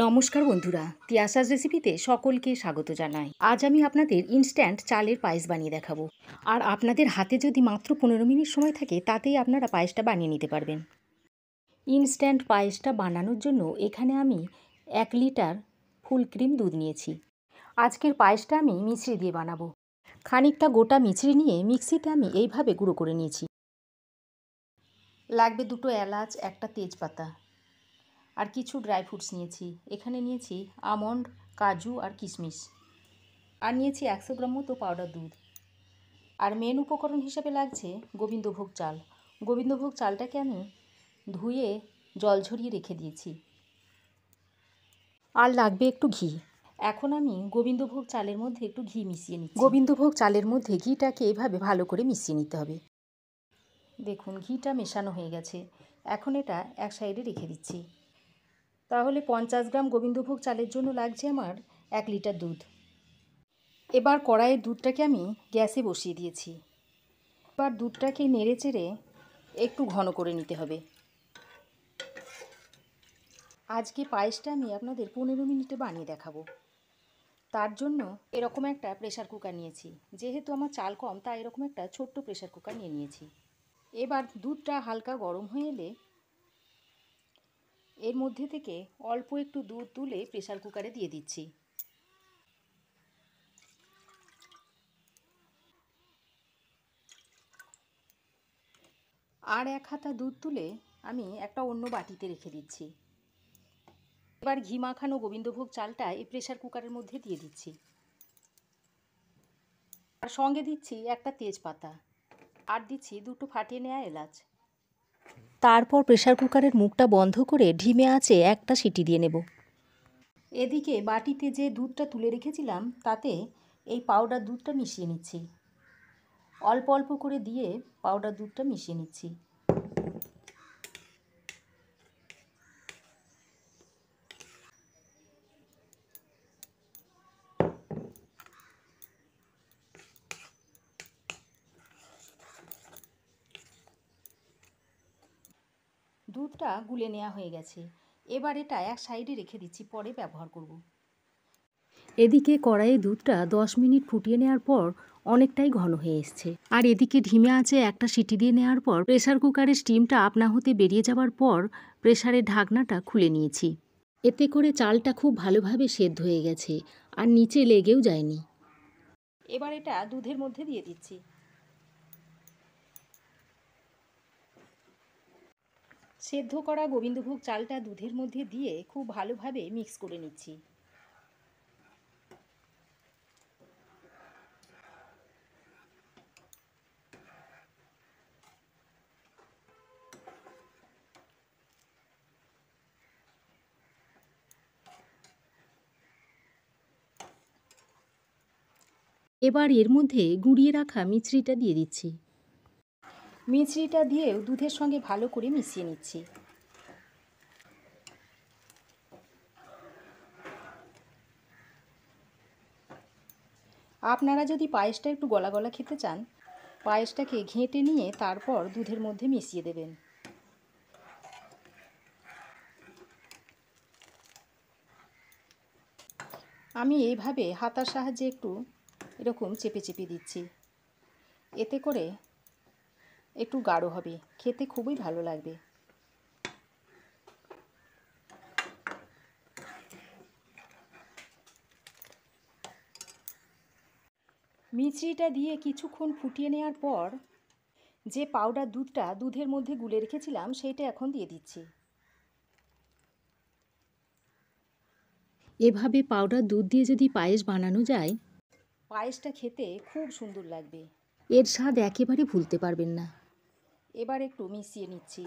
নমস্কার বন্ধুরা, তিয়াশাস রেসিপিতে সকলকে স্বাগত জানাই। আজ আমি আপনাদের ইনস্ট্যান্ট চালের পায়েস বানিয়ে দেখাবো। আর আপনাদের হাতে যদি মাত্র 15 মিনিট সময় থাকে তাতেই আপনারা পায়েসটা বানিয়ে নিতে পারবেন। ইনস্ট্যান্ট পায়েসটা বানানোর জন্য এখানে আমি 1 লিটার ফুল ক্রিম দুধ নিয়েছি। আজকের পায়েসটা আমি মিছরি দিয়ে বানাবো। খানিকটা গোটা মিছরি নিয়ে মিক্সিতে আমি এইভাবে গুঁড়ো করে নিয়েছি। লাগবে 2টো এলাচ, একটা তেজপাতা আর কিছু ড্রাই ফ্রুটস নিয়েছি। এখানে নিয়েছি আমন্ড, কাজু আর কিশমিশ, আর নিয়েছি 100 গ্রাম মতো পাউডার দুধ। আর মেন উপকরণ হিসেবে লাগছে গোবিন্দভোগ চাল। গোবিন্দভোগ চালটাকে আমি ধুয়ে জল ঝরিয়ে রেখে দিয়েছি। আর লাগবে একটু ঘি। এখন আমি গোবিন্দভোগ চালের মধ্যে একটু ঘি মিশিয়ে নিচ্ছি। গোবিন্দভোগ চালের মধ্যে ঘিটাকে এভাবে ভালো করে মিশিয়ে নিতে হবে। দেখুন ঘিটা মেশানো হয়ে গেছে। এখন এটা এক সাইডে রেখে দিচ্ছি। তাহলে 50 গ্রাম গোবিন্দভোগ চালের জন্য লাগছে আমার 1 লিটার দুধ। এবার কড়াইয়ের দুধটাকে আমি গ্যাসে বসিয়ে দিয়েছি। এবার দুধটাকে নেড়ে চেড়ে একটু ঘন করে নিতে হবে। আজকে পায়েসটা আমি আপনাদের 15 মিনিটে বানিয়ে দেখাবো। তার জন্য এরকম একটা প্রেসার কুকার নিয়েছি। যেহেতু আমার চাল কম তাই এরকম একটা ছোট্ট প্রেসার কুকার নিয়ে নিয়েছি। এবার দুধটা হালকা গরম হয়ে এলে এর মধ্যে থেকে অল্প একটু দুধ তুলে প্রেসার কুকারে দিয়ে দিচ্ছি। আর 1 হাতা দুধ তুলে আমি একটা অন্য বাটিতে রেখে দিচ্ছি। এবার ঘি মাখানো গোবিন্দভোগ চালটা এই প্রেসার কুকারের মধ্যে দিয়ে দিচ্ছি। আর সঙ্গে দিচ্ছি একটা তেজপাতা, আর দিচ্ছি 2টো ফাটিয়ে নেওয়া এলাচ। তারপর প্রেসার কুকারের মুখটা বন্ধ করে ধিমে আঁচে একটা সিটি দিয়ে নেব। এদিকে বাটিতে যে দুধটা তুলে রেখেছিলাম তাতে এই পাউডার দুধটা মিশিয়ে নিচ্ছি। অল্প অল্প করে দিয়ে পাউডার দুধটা মিশিয়ে নিচ্ছি। দুধটা গুলে নেওয়া হয়ে গেছে। এবার এটা এক সাইডে রেখে দিচ্ছি, পরে ব্যবহার করব। এদিকে কড়াইয়ে দুধটা 10 মিনিট ফুটিয়ে নেওয়ার পর অনেকটাই ঘন হয়ে এসছে। আর এদিকে ধিমে আঁচে একটা সিটি দিয়ে নেওয়ার পর প্রেসার কুকারের স্টিমটা আপনা হতে বেরিয়ে যাওয়ার পর প্রেসারের ঢাকনাটা খুলে নিয়েছি। এতে করে চালটা খুব ভালোভাবে সেদ্ধ হয়ে গেছে আর নিচে লেগেও যায়নি। এবার এটা দুধের মধ্যে দিয়ে দিচ্ছি। সেদ্ধ করা গোবিন্দভোগ চালটা দুধের মধ্যে দিয়ে খুব ভালোভাবে মিক্স করে নিচ্ছি। এবার এর মধ্যে গুঁড়িয়ে রাখা মিছরিটা দিয়ে দিচ্ছি। মিছরিটা দিয়েও দুধের সঙ্গে ভালো করে মিশিয়ে নিচ্ছি। আপনারা যদি পায়েসটা একটু গলা গলা খেতে চান, পায়েসটাকে ঘেঁটে নিয়ে তারপর দুধের মধ্যে মিশিয়ে দেবেন। আমি এইভাবে হাতার সাহায্যে একটু এরকম চেপে চেপে দিচ্ছি। এতে করে একটু গাঢ় হবে, খেতে খুবই ভালো লাগবে। মিছরিটা দিয়ে কিছুক্ষণ ফুটিয়ে নেওয়ার পর যে পাউডার দুধটা দুধের মধ্যে গুলে রেখেছিলাম সেইটা এখন দিয়ে দিচ্ছি। এভাবে পাউডার দুধ দিয়ে যদি পায়েস বানানো যায়, পায়েসটা খেতে খুব সুন্দর লাগবে। এর স্বাদ একেবারে ভুলতে পারবেন না। এবার একটু মিশিয়ে নিচ্ছি।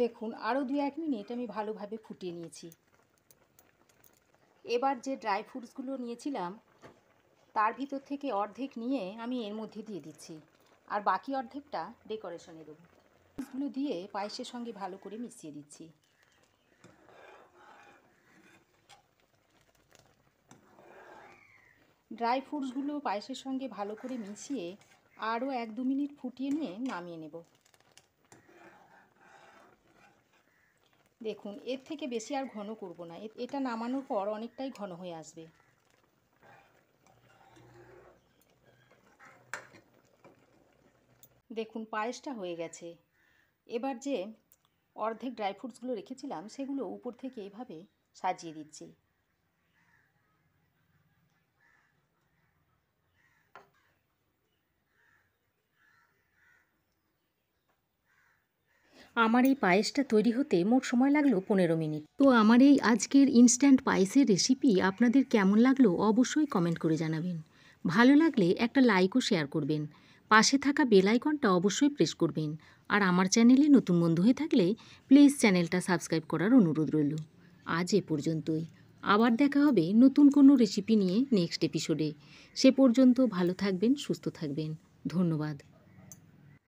দেখুন আরও 2-1 মিনিট আমি ভালোভাবে ফুটিয়ে নিয়েছি। এবার যে ড্রাই ফ্রুটসগুলো নিয়েছিলাম তার ভিতর থেকে অর্ধেক নিয়ে আমি এর মধ্যে দিয়ে দিচ্ছি, আর বাকি অর্ধেকটা ডেকোরেশনে দেবো। ফ্রুটসগুলো দিয়ে পায়েসের সঙ্গে ভালো করে মিশিয়ে দিচ্ছি। ড্রাই ফ্রুটসগুলো পায়েসের সঙ্গে ভালো করে মিশিয়ে আরও 1-2 মিনিট ফুটিয়ে নিয়ে নামিয়ে নেব। দেখুন, এর থেকে বেশি আর ঘন করব না, এটা নামানোর পর অনেকটাই ঘন হয়ে আসবে। দেখুন, পায়েসটা হয়ে গেছে। এবার যে অর্ধেক ড্রাই ফ্রুটসগুলো রেখেছিলাম সেগুলো উপর থেকে এইভাবে সাজিয়ে দিচ্ছি। আমার এই পায়েসটা তৈরি হতে মোট সময় লাগলো 15 মিনিট। তো আমার এই আজকের ইনস্ট্যান্ট পায়েসের রেসিপি আপনাদের কেমন লাগলো অবশ্যই কমেন্ট করে জানাবেন। ভালো লাগলে একটা লাইক ও শেয়ার করবেন। পাশে থাকা বেল আইকনটা অবশ্যই প্রেস করবেন। আর আমার চ্যানেলে নতুন বন্ধু হয়ে থাকলে প্লিজ চ্যানেলটা সাবস্ক্রাইব করার অনুরোধ রইল। আজ এ পর্যন্তই। আবার দেখা হবে নতুন কোনো রেসিপি নিয়ে নেক্সট এপিসোডে। সে পর্যন্ত ভালো থাকবেন, সুস্থ থাকবেন। ধন্যবাদ।